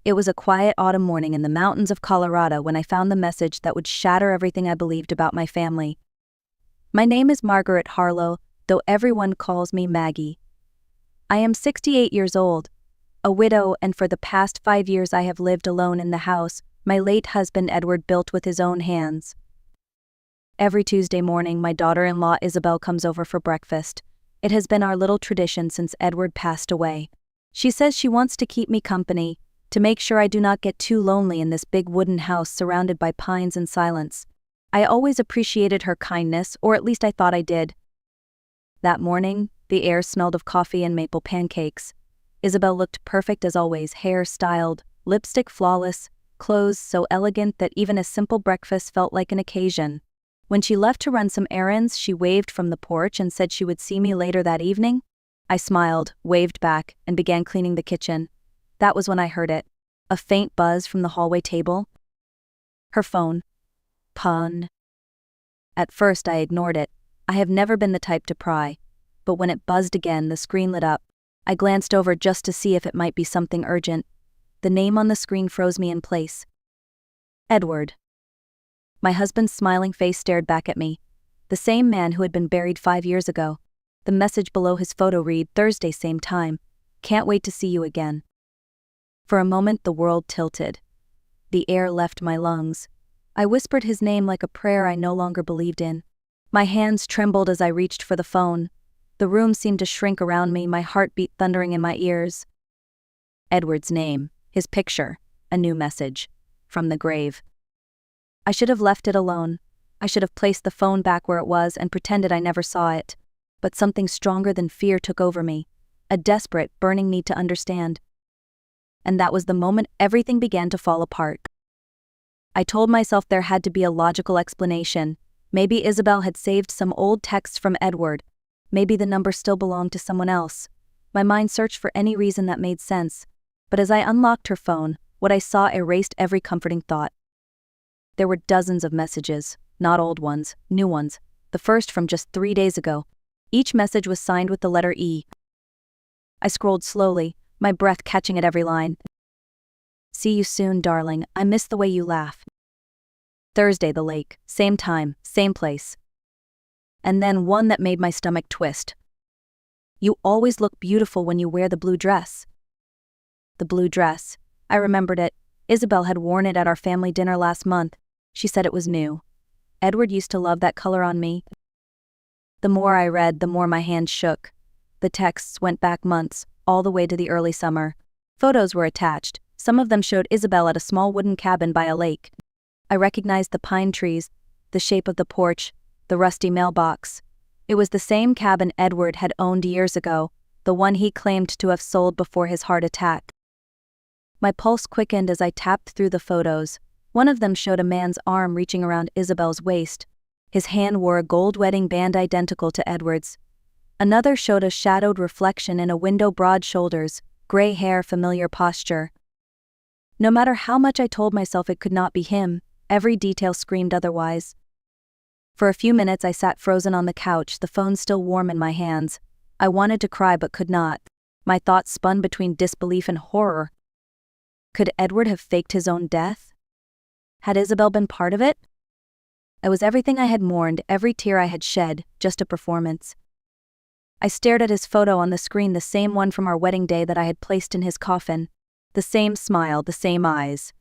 It was a quiet autumn morning in the mountains of Colorado when I found the message that would shatter everything I believed about my family. My name is Margaret Harlow, though everyone calls me Maggie. I am 68 years old, a widow, and for the past 5 years I have lived alone in the house my late husband Edward built with his own hands. Every Tuesday morning my daughter-in-law Isabel comes over for breakfast. It has been our little tradition since Edward passed away. She says she wants to keep me company, to make sure I do not get too lonely in this big wooden house surrounded by pines and silence. I always appreciated her kindness, or at least I thought I did. That morning, the air smelled of coffee and maple pancakes. Isabel looked perfect as always, hair styled, lipstick flawless, clothes so elegant that even a simple breakfast felt like an occasion. When she left to run some errands, she waved from the porch and said she would see me later that evening. I smiled, waved back, and began cleaning the kitchen. That was when I heard it. A faint buzz from the hallway table. Her phone. Pun. At first I ignored it. I have never been the type to pry. But when it buzzed again, the screen lit up. I glanced over just to see if it might be something urgent. The name on the screen froze me in place. Edward. My husband's smiling face stared back at me. The same man who had been buried 5 years ago. The message below his photo read, "Thursday, same time. Can't wait to see you again." For a moment the world tilted. The air left my lungs. I whispered his name like a prayer I no longer believed in. My hands trembled as I reached for the phone. The room seemed to shrink around me, my heartbeat thundering in my ears. Edward's name, his picture, a new message. From the grave. I should have left it alone. I should have placed the phone back where it was and pretended I never saw it. But something stronger than fear took over me. A desperate, burning need to understand. And that was the moment everything began to fall apart. I told myself there had to be a logical explanation. Maybe Isabel had saved some old texts from Edward. Maybe the number still belonged to someone else. My mind searched for any reason that made sense. But as I unlocked her phone, what I saw erased every comforting thought. There were dozens of messages, not old ones, new ones, the first from just 3 days ago. Each message was signed with the letter E. I scrolled slowly, my breath catching at every line. "See you soon, darling, I miss the way you laugh. Thursday, the lake, same time, same place." And then one that made my stomach twist. "You always look beautiful when you wear the blue dress." The blue dress. I remembered it. Isabel had worn it at our family dinner last month. She said it was new. Edward used to love that color on me. The more I read, the more my hands shook. The texts went back months, all the way to the early summer. Photos were attached. Some of them showed Isabel at a small wooden cabin by a lake. I recognized the pine trees, the shape of the porch, the rusty mailbox. It was the same cabin Edward had owned years ago, the one he claimed to have sold before his heart attack. My pulse quickened as I tapped through the photos. One of them showed a man's arm reaching around Isabel's waist. His hand wore a gold wedding band identical to Edward's. Another showed a shadowed reflection in a window, broad shoulders, gray hair, familiar posture. No matter how much I told myself it could not be him, every detail screamed otherwise. For a few minutes I sat frozen on the couch, the phone still warm in my hands. I wanted to cry but could not. My thoughts spun between disbelief and horror. Could Edward have faked his own death? Had Isabel been part of it? It was everything I had mourned, every tear I had shed, just a performance. I stared at his photo on the screen, the same one from our wedding day that I had placed in his coffin. The same smile, the same eyes.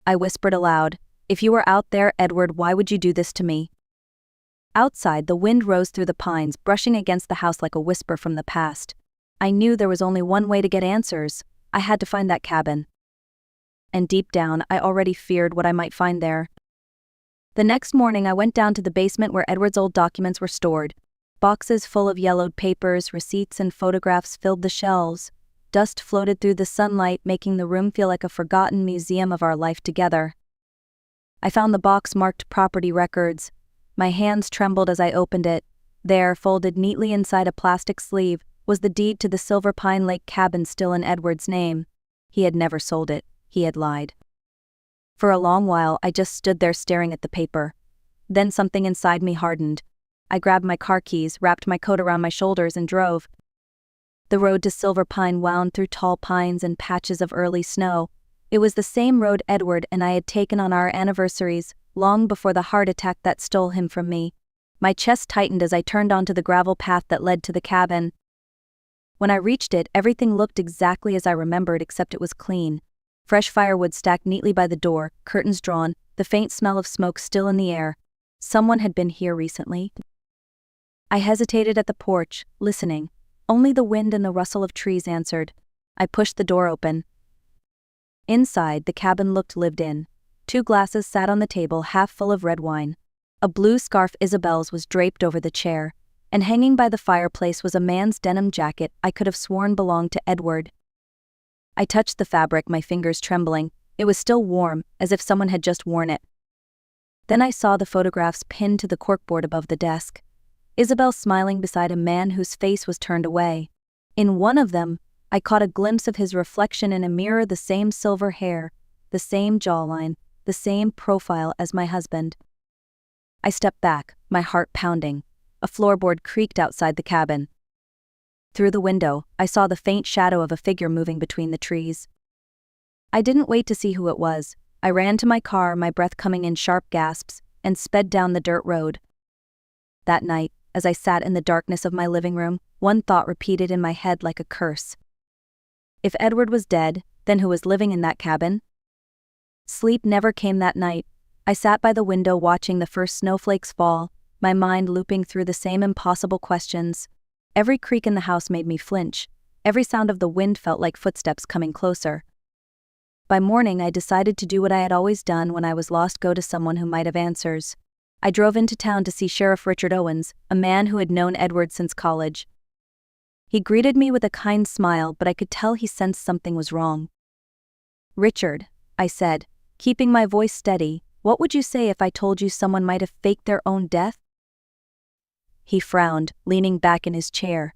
I whispered aloud, "If you were out there, Edward, why would you do this to me?" Outside, the wind rose through the pines, brushing against the house like a whisper from the past. I knew there was only one way to get answers. I had to find that cabin. And deep down, I already feared what I might find there. The next morning I went down to the basement where Edward's old documents were stored. Boxes full of yellowed papers, receipts, and photographs filled the shelves. Dust floated through the sunlight, making the room feel like a forgotten museum of our life together. I found the box marked property records. My hands trembled as I opened it. There, folded neatly inside a plastic sleeve, was the deed to the Silver Pine Lake cabin, still in Edward's name. He had never sold it. He had lied. For a long while I just stood there staring at the paper. Then something inside me hardened. I grabbed my car keys, wrapped my coat around my shoulders, and drove. The road to Silver Pine wound through tall pines and patches of early snow, It was the same road Edward and I had taken on our anniversaries, long before the heart attack that stole him from me. My chest tightened as I turned onto the gravel path that led to the cabin. When I reached it, everything looked exactly as I remembered, except it was clean. Fresh firewood stacked neatly by the door, curtains drawn, the faint smell of smoke still in the air. Someone had been here recently. I hesitated at the porch, listening. Only the wind and the rustle of trees answered. I pushed the door open. Inside, the cabin looked lived in. 2 glasses sat on the table, half full of red wine. A blue scarf Isabel's was draped over the chair, and hanging by the fireplace was a man's denim jacket I could have sworn belonged to Edward. I touched the fabric, my fingers trembling. It was still warm, as if someone had just worn it. Then I saw the photographs pinned to the corkboard above the desk. Isabel smiling beside a man whose face was turned away. In one of them, I caught a glimpse of his reflection in a mirror, the same silver hair, the same jawline, the same profile as my husband. I stepped back, my heart pounding. A floorboard creaked outside the cabin. Through the window, I saw the faint shadow of a figure moving between the trees. I didn't wait to see who it was. I ran to my car, my breath coming in sharp gasps, and sped down the dirt road. That night, as I sat in the darkness of my living room, one thought repeated in my head like a curse. If Edward was dead, then who was living in that cabin? Sleep never came that night. I sat by the window watching the first snowflakes fall, my mind looping through the same impossible questions. Every creak in the house made me flinch. Every sound of the wind felt like footsteps coming closer. By morning, I decided to do what I had always done when I was lost: go to someone who might have answers. I drove into town to see Sheriff Richard Owens, a man who had known Edward since college. He greeted me with a kind smile, but I could tell he sensed something was wrong. "Richard," I said, keeping my voice steady, "what would you say if I told you someone might have faked their own death?" He frowned, leaning back in his chair.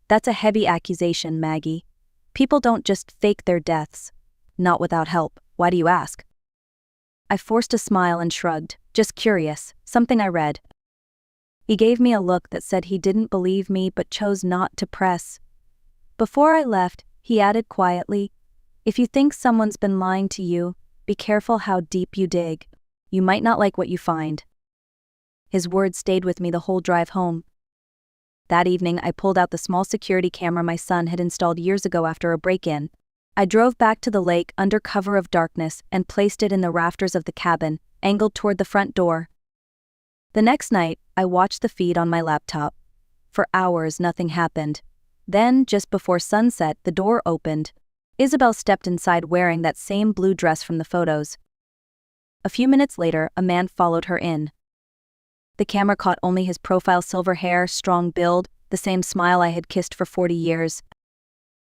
"That's a heavy accusation, Maggie. People don't just fake their deaths. Not without help. Why do you ask?" I forced a smile and shrugged. "Just curious, something I read." He gave me a look that said he didn't believe me but chose not to press. Before I left, he added quietly, "If you think someone's been lying to you, be careful how deep you dig. You might not like what you find." His words stayed with me the whole drive home. That evening, I pulled out the small security camera my son had installed years ago after a break-in. I drove back to the lake under cover of darkness and placed it in the rafters of the cabin, angled toward the front door. The next night, I watched the feed on my laptop. For hours, nothing happened. Then, just before sunset, the door opened. Isabel stepped inside wearing that same blue dress from the photos. A few minutes later, a man followed her in. The camera caught only his profile: silver hair, strong build, the same smile I had kissed for 40 years.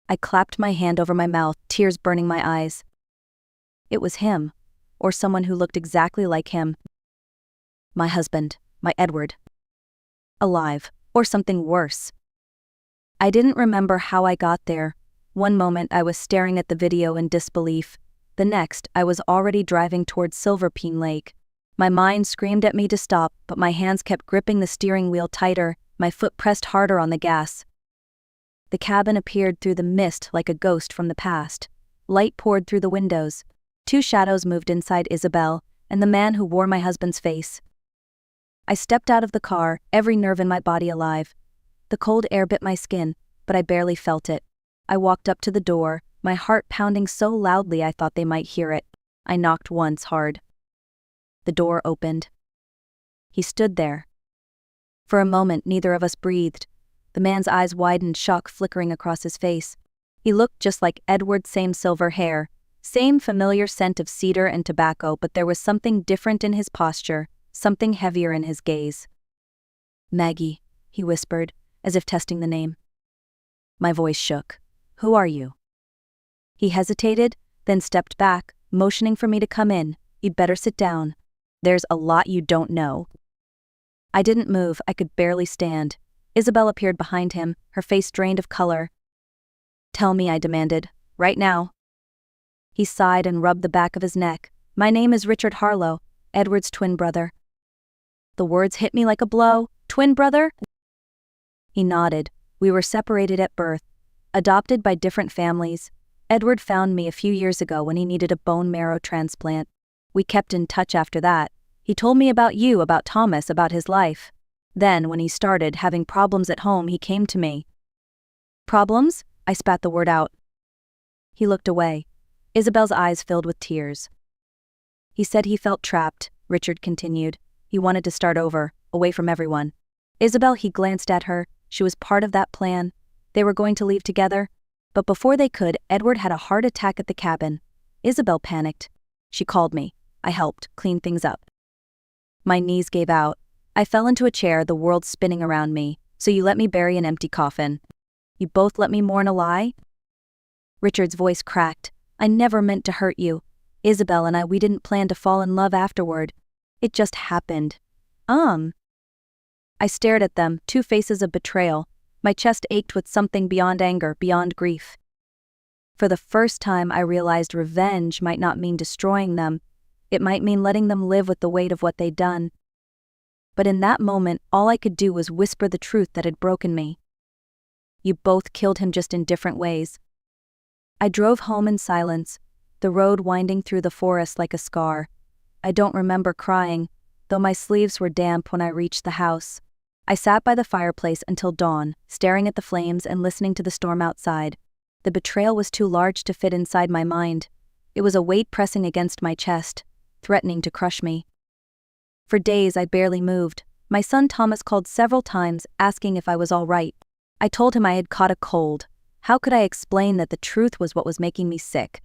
I clapped my hand over my mouth, tears burning my eyes. It was him, or someone who looked exactly like him. My husband, my Edward. Alive, or something worse. I didn't remember how I got there. One moment I was staring at the video in disbelief. The next, I was already driving towards Silverpine Lake. My mind screamed at me to stop, but my hands kept gripping the steering wheel tighter, my foot pressed harder on the gas. The cabin appeared through the mist like a ghost from the past. Light poured through the windows. 2 shadows moved inside Isabel, and the man who wore my husband's face. I stepped out of the car, every nerve in my body alive. The cold air bit my skin, but I barely felt it. I walked up to the door, my heart pounding so loudly I thought they might hear it. I knocked once hard. The door opened. He stood there. For a moment, neither of us breathed. The man's eyes widened, shock flickering across his face. He looked just like Edward, same silver hair, same familiar scent of cedar and tobacco, but there was something different in his posture, something heavier in his gaze. "Maggie," he whispered, as if testing the name. My voice shook. "Who are you?" He hesitated, then stepped back, motioning for me to come in. "You'd better sit down. There's a lot you don't know." I didn't move. I could barely stand. Isabel appeared behind him, her face drained of color. "Tell me," I demanded. "Right now." He sighed and rubbed the back of his neck. "My name is Richard Harlow, Edward's twin brother." The words hit me like a blow. "Twin brother?" He nodded. "We were separated at birth, adopted by different families. Edward found me a few years ago when he needed a bone marrow transplant. We kept in touch after that. He told me about you, about Thomas, about his life. Then, when he started having problems at home, he came to me. Problems? I spat the word out. He looked away. Isabel's eyes filled with tears. He said he felt trapped, Richard continued. He wanted to start over, away from everyone. Isabel, he glanced at her. She was part of that plan. They were going to leave together. But before they could, Edward had a heart attack at the cabin. Isabel panicked. She called me. I helped clean things up. My knees gave out. I fell into a chair, the world spinning around me. So you let me bury an empty coffin. You both let me mourn a lie? Richard's voice cracked. I never meant to hurt you. Isabel and we didn't plan to fall in love afterward. It just happened. I stared at them, two faces of betrayal. My chest ached with something beyond anger, beyond grief. For the first time, I realized revenge might not mean destroying them. It might mean letting them live with the weight of what they'd done. But in that moment, all I could do was whisper the truth that had broken me. You both killed him, just in different ways. I drove home in silence, the road winding through the forest like a scar. I don't remember crying, though my sleeves were damp when I reached the house. I sat by the fireplace until dawn, staring at the flames and listening to the storm outside. The betrayal was too large to fit inside my mind. It was a weight pressing against my chest, threatening to crush me. For days I barely moved. My son Thomas called several times, asking if I was all right. I told him I had caught a cold. How could I explain that the truth was what was making me sick?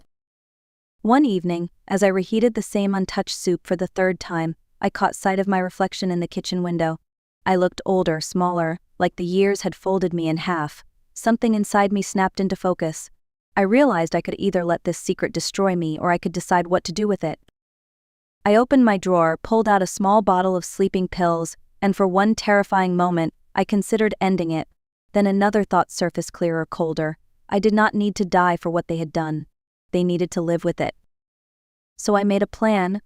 One evening, as I reheated the same untouched soup for the third time, I caught sight of my reflection in the kitchen window. I looked older, smaller, like the years had folded me in half. Something inside me snapped into focus. I realized I could either let this secret destroy me or I could decide what to do with it. I opened my drawer, pulled out a small bottle of sleeping pills, and for one terrifying moment, I considered ending it. Then another thought surfaced, clearer, colder. I did not need to die for what they had done. They needed to live with it. So I made a plan.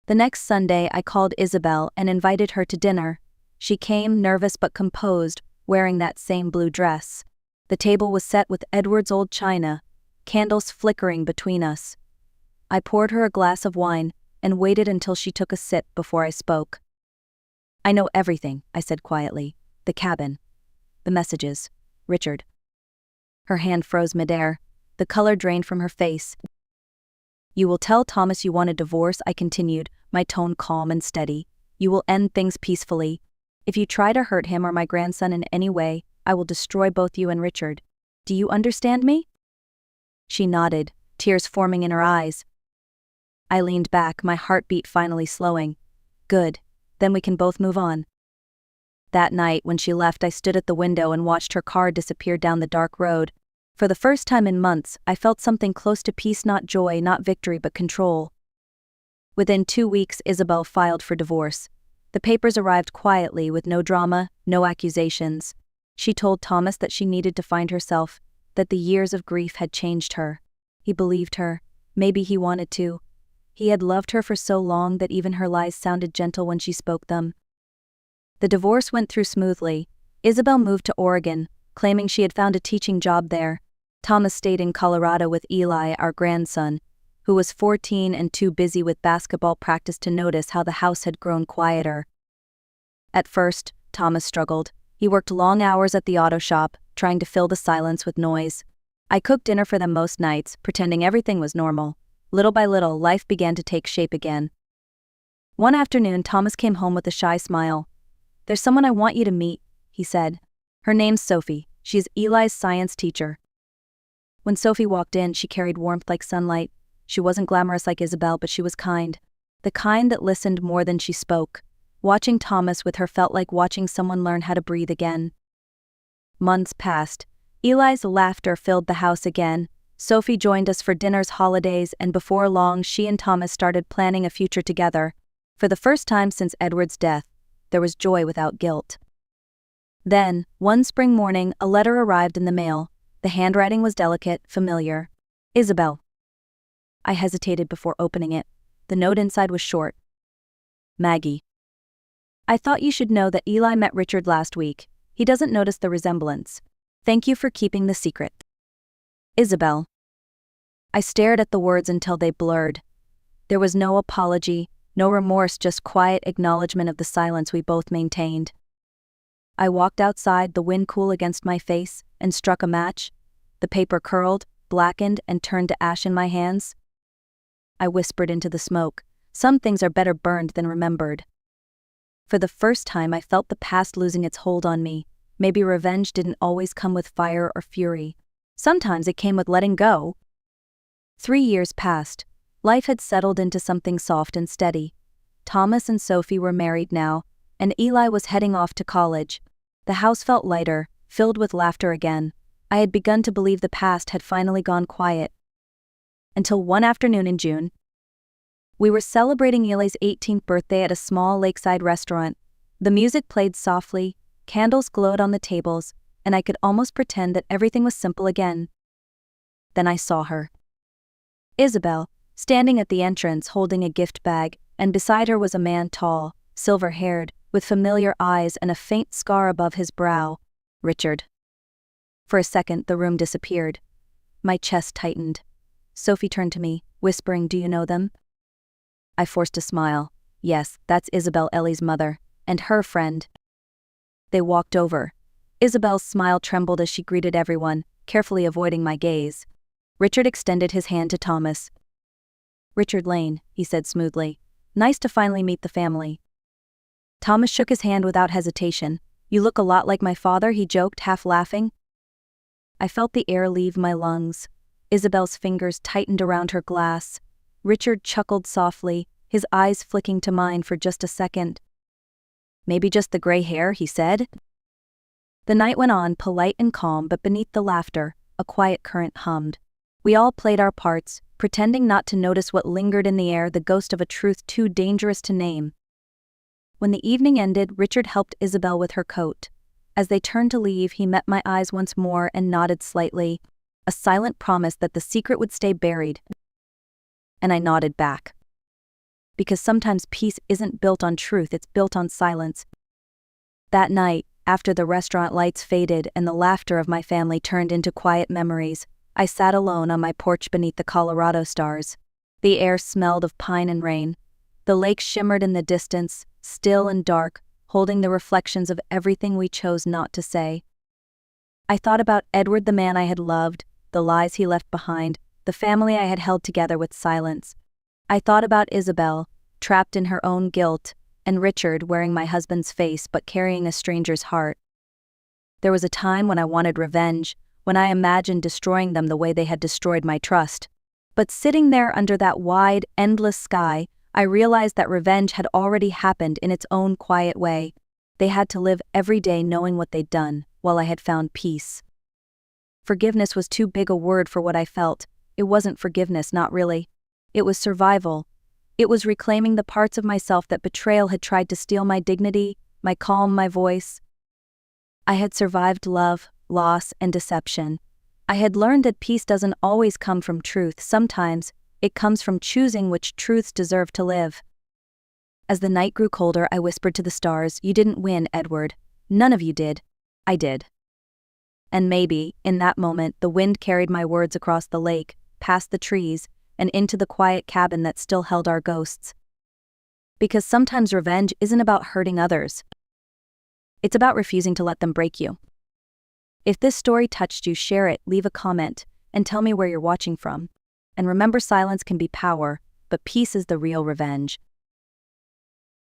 The next Sunday, I called Isabel and invited her to dinner. She came, nervous but composed, wearing that same blue dress. The table was set with Edward's old china, candles flickering between us. I poured her a glass of wine and waited until she took a sip before I spoke. I know everything, I said quietly. The cabin. The messages. Richard. Her hand froze midair. The color drained from her face. You will tell Thomas you want a divorce, I continued, my tone calm and steady. You will end things peacefully. If you try to hurt him or my grandson in any way, I will destroy both you and Richard. Do you understand me? She nodded, tears forming in her eyes. I leaned back, my heartbeat finally slowing. Good. Then we can both move on. That night, when she left, I stood at the window and watched her car disappear down the dark road. For the first time in months, I felt something close to peace, not joy, not victory, but control. Within 2 weeks, Isabel filed for divorce. The papers arrived quietly, with no drama, no accusations. She told Thomas that she needed to find herself, that the years of grief had changed her. He believed her. Maybe he wanted to. He had loved her for so long that even her lies sounded gentle when she spoke them. The divorce went through smoothly. Isabel moved to Oregon, claiming she had found a teaching job there. Thomas stayed in Colorado with Eli, our grandson, who was 14 and too busy with basketball practice to notice how the house had grown quieter. At first, Thomas struggled. He worked long hours at the auto shop, trying to fill the silence with noise. I cooked dinner for them most nights, pretending everything was normal. Little by little, life began to take shape again. One afternoon, Thomas came home with a shy smile. There's someone I want you to meet, he said. Her name's Sophie. She's Eli's science teacher. When Sophie walked in, she carried warmth like sunlight. She wasn't glamorous like Isabel, but she was kind. The kind that listened more than she spoke. Watching Thomas with her felt like watching someone learn how to breathe again. Months passed. Eli's laughter filled the house again. Sophie joined us for dinners, holidays, and before long she and Thomas started planning a future together. For the first time since Edward's death, there was joy without guilt. Then, one spring morning, a letter arrived in the mail. The handwriting was delicate, familiar. Isabel. I hesitated before opening it. The note inside was short. Maggie. I thought you should know that Eli met Richard last week. He doesn't notice the resemblance. Thank you for keeping the secret. Isabel. I stared at the words until they blurred. There was no apology, no remorse, just quiet acknowledgement of the silence we both maintained. I walked outside, the wind cool against my face, and struck a match. The paper curled, blackened, and turned to ash in my hands. I whispered into the smoke, "Some things are better burned than remembered." For the first time, I felt the past losing its hold on me. Maybe revenge didn't always come with fire or fury. Sometimes it came with letting go. 3 years passed. Life had settled into something soft and steady. Thomas and Sophie were married now, and Eli was heading off to college. The house felt lighter, filled with laughter again. I had begun to believe the past had finally gone quiet. Until one afternoon in June. We were celebrating Eli's 18th birthday at a small lakeside restaurant. The music played softly, candles glowed on the tables, and I could almost pretend that everything was simple again. Then I saw her. Isabel, standing at the entrance holding a gift bag, and beside her was a man tall, silver-haired, with familiar eyes and a faint scar above his brow. Richard. For a second, the room disappeared. My chest tightened. Sophie turned to me, whispering, "Do you know them?" I forced a smile. "Yes, that's Isabel, Ellie's mother, and her friend." They walked over. Isabel's smile trembled as she greeted everyone, carefully avoiding my gaze. Richard extended his hand to Thomas. "Richard Lane," he said smoothly. "Nice to finally meet the family." Thomas shook his hand without hesitation. "You look a lot like my father," he joked, half laughing. I felt the air leave my lungs. Isabel's fingers tightened around her glass. Richard chuckled softly, his eyes flicking to mine for just a second. "Maybe just the gray hair," he said. The night went on, polite and calm, but beneath the laughter, a quiet current hummed. We all played our parts, pretending not to notice what lingered in the air, the ghost of a truth too dangerous to name. When the evening ended, Richard helped Isabel with her coat. As they turned to leave, he met my eyes once more and nodded slightly, a silent promise that the secret would stay buried. And I nodded back. Because sometimes peace isn't built on truth, it's built on silence. That night, after the restaurant lights faded and the laughter of my family turned into quiet memories, I sat alone on my porch beneath the Colorado stars. The air smelled of pine and rain. The lake shimmered in the distance, still and dark, holding the reflections of everything we chose not to say. I thought about Edward, the man I had loved, the lies he left behind, the family I had held together with silence. I thought about Isabel, trapped in her own guilt, and Richard wearing my husband's face but carrying a stranger's heart. There was a time when I wanted revenge, when I imagined destroying them the way they had destroyed my trust. But sitting there under that wide, endless sky, I realized that revenge had already happened in its own quiet way. They had to live every day knowing what they'd done, while I had found peace. Forgiveness was too big a word for what I felt. It wasn't forgiveness, not really. It was survival. It was reclaiming the parts of myself that betrayal had tried to steal: my dignity, my calm, my voice. I had survived love, loss, and deception. I had learned that peace doesn't always come from truth. Sometimes, it comes from choosing which truths deserve to live. As the night grew colder, I whispered to the stars, "You didn't win, Edward. None of you did. I did." And maybe, in that moment, the wind carried my words across the lake, past the trees, and into the quiet cabin that still held our ghosts. Because sometimes revenge isn't about hurting others. It's about refusing to let them break you. If this story touched you, share it, leave a comment, and tell me where you're watching from. And remember, silence can be power, but peace is the real revenge.